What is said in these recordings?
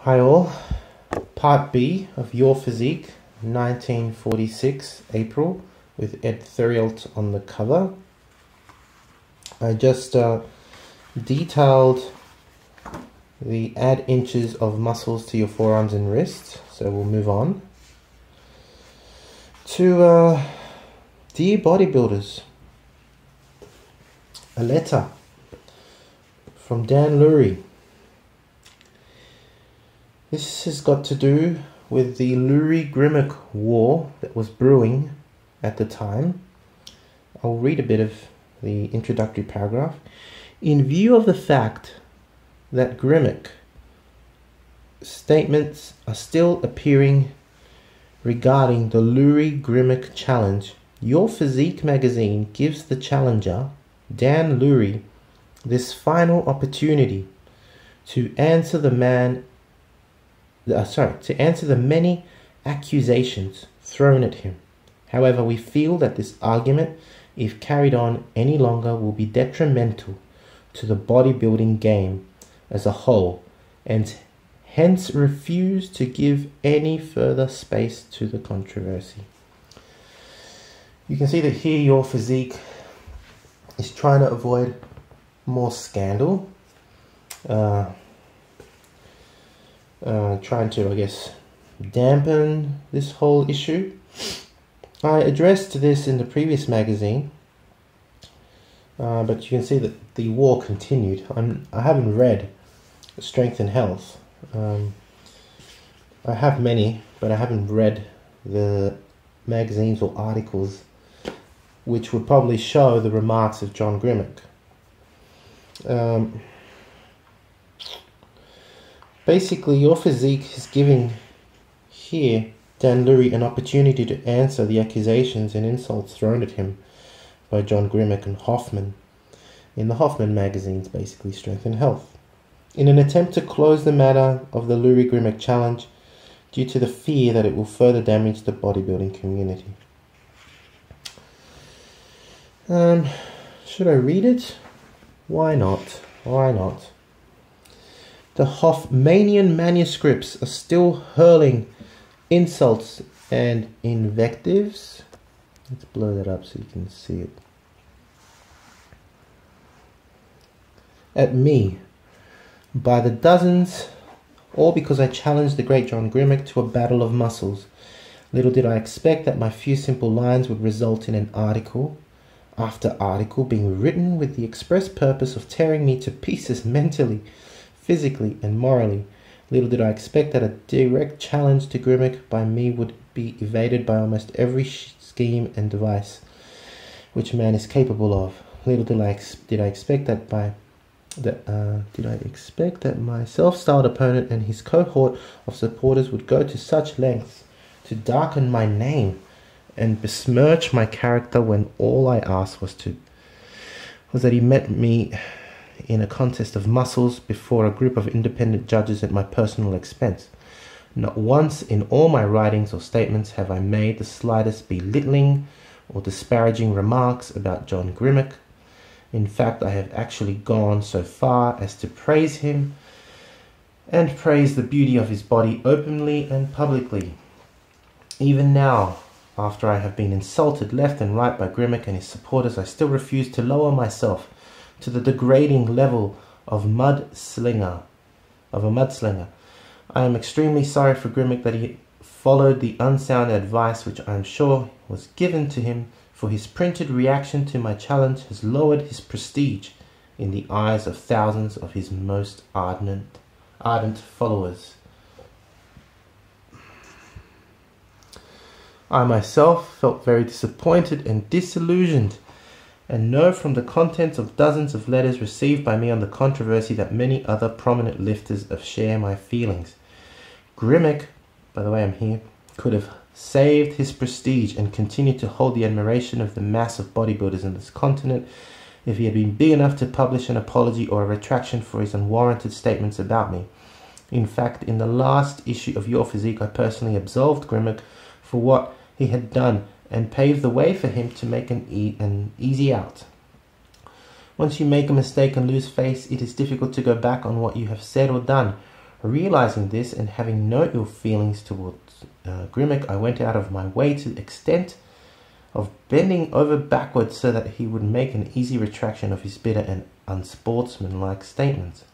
Hi all, part B of Your Physique, 1946, April, with Ed Theriault on the cover. I just detailed the add inches of muscles to your forearms and wrists, so we'll move on to Dear Bodybuilders, a letter from Dan Lurie. This has got to do with the Lurie-Grimek war that was brewing at the time. I'll read a bit of the introductory paragraph. In view of the fact that Grimek statements are still appearing regarding the Lurie-Grimek challenge, Your Physique magazine gives the challenger, Dan Lurie, this final opportunity to answer the many accusations thrown at him. However, we feel that this argument, if carried on any longer, will be detrimental to the bodybuilding game as a whole, and hence refuse to give any further space to the controversy. You can see that here Your Physique is trying to avoid more scandal, trying to, I guess, dampen this whole issue. I addressed this in the previous magazine, but you can see that the war continued. I haven't read Strength and Health. I have many, but I haven't read the magazines or articles which would probably show the remarks of John Grimeks. Basically, Your Physique is giving here Dan Lurie an opportunity to answer the accusations and insults thrown at him by John Grimeks and Hoffman in the Hoffman magazines, basically Strength and Health, in an attempt to close the matter of the Lurie-Grimek challenge due to the fear that it will further damage the bodybuilding community. Should I read it? Why not? Why not? The Hoffmanian manuscripts are still hurling insults and invectives. Let's blow that up so you can see it. At me, by the dozens, all because I challenged the great John Grimeks to a battle of muscles. Little did I expect that my few simple lines would result in an article after article being written with the express purpose of tearing me to pieces mentally, physically and morally. Little did I expect that a direct challenge to Grimek by me would be evaded by almost every scheme and device which man is capable of. Little did I expect that my self-styled opponent and his cohort of supporters would go to such lengths to darken my name and besmirch my character when all I asked was that he met me in a contest of muscles before a group of independent judges at my personal expense. Not once in all my writings or statements have I made the slightest belittling or disparaging remarks about John Grimeks. In fact, I have actually gone so far as to praise him and praise the beauty of his body openly and publicly. Even now, after I have been insulted left and right by Grimek and his supporters, I still refuse to lower myself to the degrading level of a mudslinger. I am extremely sorry for Grimek that he followed the unsound advice which I am sure was given to him, for his printed reaction to my challenge has lowered his prestige in the eyes of thousands of his most ardent followers. I myself felt very disappointed and disillusioned, and know from the contents of dozens of letters received by me on the controversy that many other prominent lifters share my feelings. Grimek, by the way I'm here, could have saved his prestige and continued to hold the admiration of the mass of bodybuilders in this continent if he had been big enough to publish an apology or a retraction for his unwarranted statements about me. In fact, in the last issue of Your Physique, I personally absolved Grimek for what he had done and paved the way for him to make an easy out. Once you make a mistake and lose face, it is difficult to go back on what you have said or done. Realizing this and having no ill feelings towards Grimek, I went out of my way to the extent of bending over backwards so that he would make an easy retraction of his bitter and unsportsmanlike statements.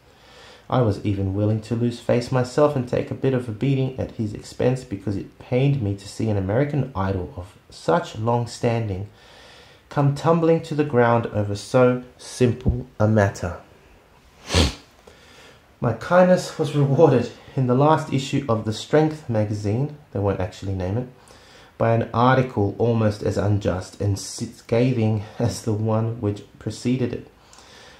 I was even willing to lose face myself and take a bit of a beating at his expense, because it pained me to see an American idol of such long standing come tumbling to the ground over so simple a matter. My kindness was rewarded in the last issue of the Strength magazine, they won't actually name it, by an article almost as unjust and scathing as the one which preceded it.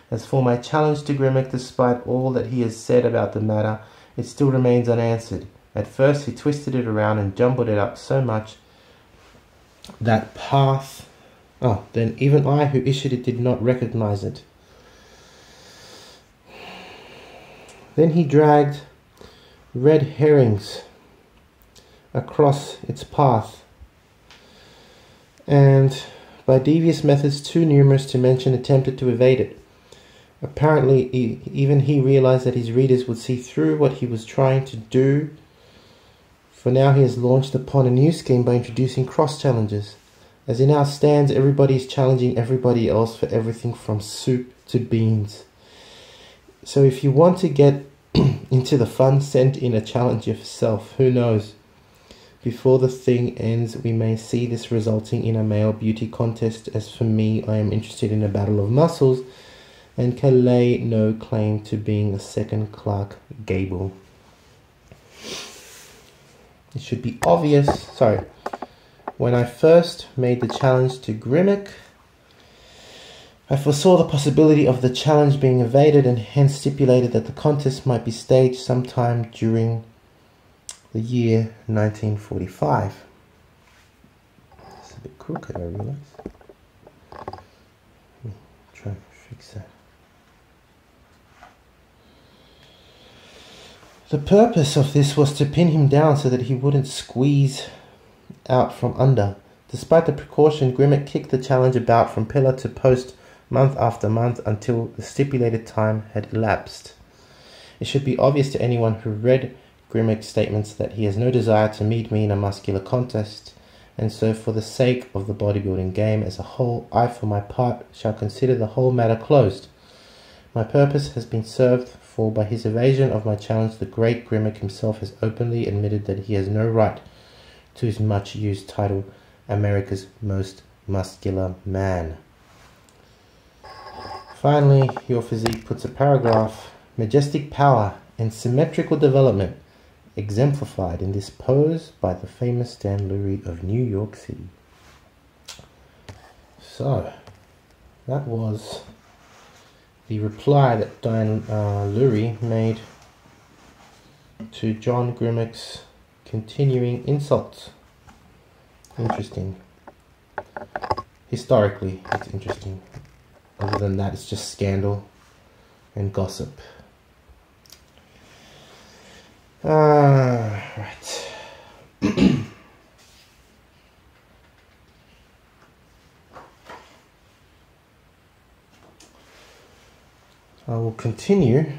As for my challenge to Grimek, despite all that he has said about the matter, it still remains unanswered. At first he twisted it around and jumbled it up so much that then even I who issued it did not recognize it. Then he dragged red herrings across its path, and by devious methods too numerous to mention attempted to evade it. Apparently even he realized that his readers would see through what he was trying to do, for now he has launched upon a new scheme by introducing cross challenges. As in our stands, everybody is challenging everybody else for everything from soup to beans. So if you want to get into the fun, send in a challenge yourself. Who knows? Before the thing ends, we may see this resulting in a male beauty contest. As for me, I am interested in a battle of muscles and can lay no claim to being a second Clark Gable. It should be obvious, when I first made the challenge to Grimek, I foresaw the possibility of the challenge being evaded and hence stipulated that the contest might be staged sometime during the year 1945. It's a bit crooked, I realize. Let me try and fix that. The purpose of this was to pin him down so that he wouldn't squeeze out from under. Despite the precaution, Grimek kicked the challenge about from pillar to post month after month until the stipulated time had elapsed. It should be obvious to anyone who read Grimek's statements that he has no desire to meet me in a muscular contest, and so for the sake of the bodybuilding game as a whole, I for my part shall consider the whole matter closed. My purpose has been served, for by his evasion of my challenge the great Grimek himself has openly admitted that he has no right to his much used title, America's Most Muscular Man. Finally, your physique puts a paragraph: majestic power and symmetrical development exemplified in this pose by the famous Stan Lurie of New York City. So, that was the reply that Lurie made to John Grimeks' continuing insults. Interesting. Historically, it's interesting. Other than that, it's just scandal and gossip. Right. I will continue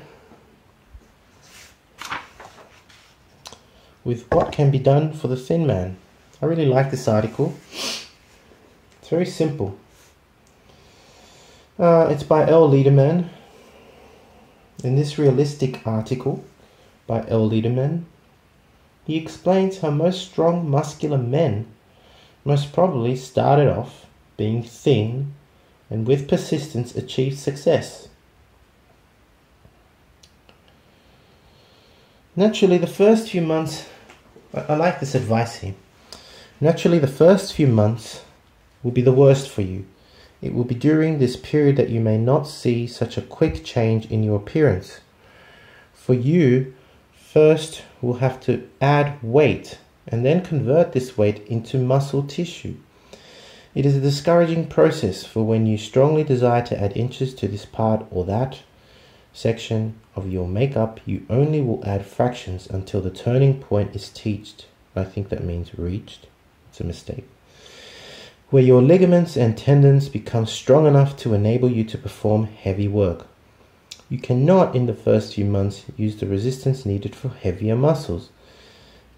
with what can be done for the thin man. I really like this article. It's very simple. It's by L. Liederman. In this realistic article by L. Liederman, he explains how most strong muscular men most probably started off being thin and with persistence achieved success. Naturally, the first few months, I like this advice here. Naturally, the first few months will be the worst for you. It will be during this period that you may not see such a quick change in your appearance. For you, first will have to add weight and then convert this weight into muscle tissue. It is a discouraging process, for when you strongly desire to add inches to this part or that section of your makeup, you only will add fractions until the turning point is reached. I think that means reached. It's a mistake. Where your ligaments and tendons become strong enough to enable you to perform heavy work. You cannot, in the first few months, use the resistance needed for heavier muscles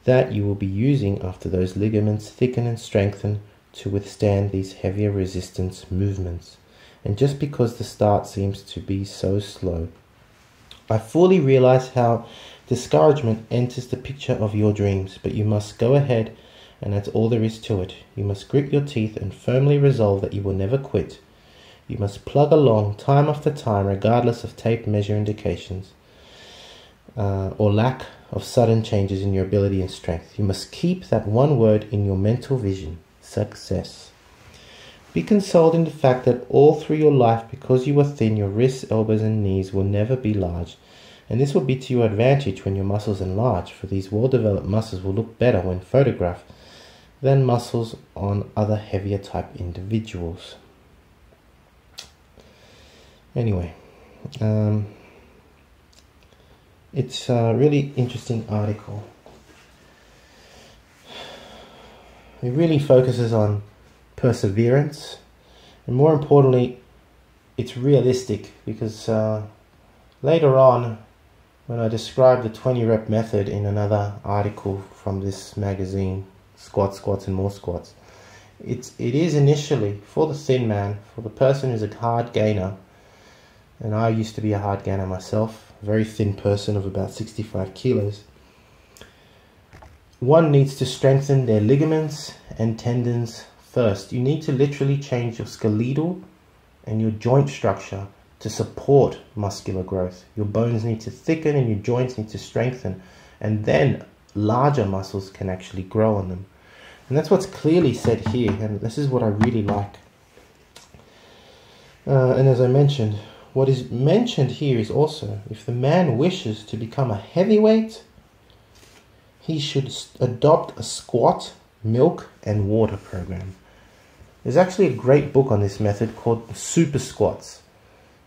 that you will be using after those ligaments thicken and strengthen to withstand these heavier resistance movements. And just because the start seems to be so slow, I fully realize how discouragement enters the picture of your dreams, but you must go ahead, and that's all there is to it. You must grit your teeth and firmly resolve that you will never quit. You must plug along time after time, regardless of tape measure indications or lack of sudden changes in your ability and strength. You must keep that one word in your mental vision: success. Be consoled in the fact that all through your life, because you are thin, your wrists, elbows, and knees will never be large. And this will be to your advantage when your muscles enlarge, for these well-developed muscles will look better when photographed than muscles on other heavier type individuals. Anyway, it's a really interesting article. It really focuses on perseverance, and more importantly, it's realistic, because later on, when I describe the 20 rep method in another article from this magazine, Squats, and More Squats, it is initially for the thin man, for the person who's a hard gainer, and I used to be a hard gainer myself, a very thin person of about 65 kilos. One needs to strengthen their ligaments and tendons first. You need to literally change your skeletal and your joint structure to support muscular growth. Your bones need to thicken and your joints need to strengthen, and then larger muscles can actually grow on them. And that's what's clearly said here, and this is what I really like. And as I mentioned, what is mentioned here is also, if the man wishes to become a heavyweight, he should adopt a squat, milk, and water program. There's actually a great book on this method called Super Squats.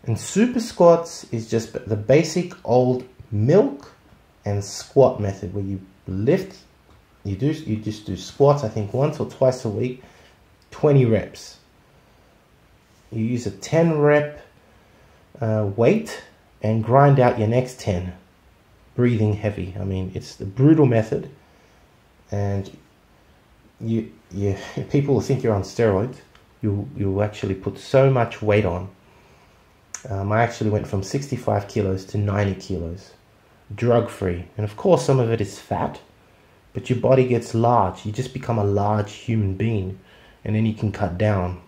And Super Squats is just the basic old milk and squat method, where you lift, you just do squats, I think once or twice a week, 20 reps. You use a 10 rep weight and grind out your next 10, breathing heavy. I mean, it's the brutal method, and people will think you're on steroids. You'll actually put so much weight on. I actually went from 65 kilos to 90 kilos, drug-free. And of course, some of it is fat, but your body gets large. You just become a large human being, and then you can cut down.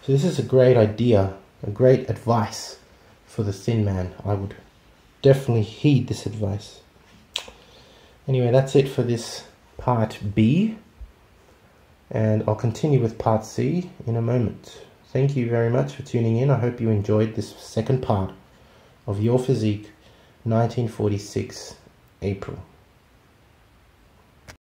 So this is a great idea, a great advice for the thin man. I would definitely heed this advice. Anyway, that's it for this part B, and I'll continue with part C in a moment. Thank you very much for tuning in. I hope you enjoyed this second part of Your Physique 1946 April.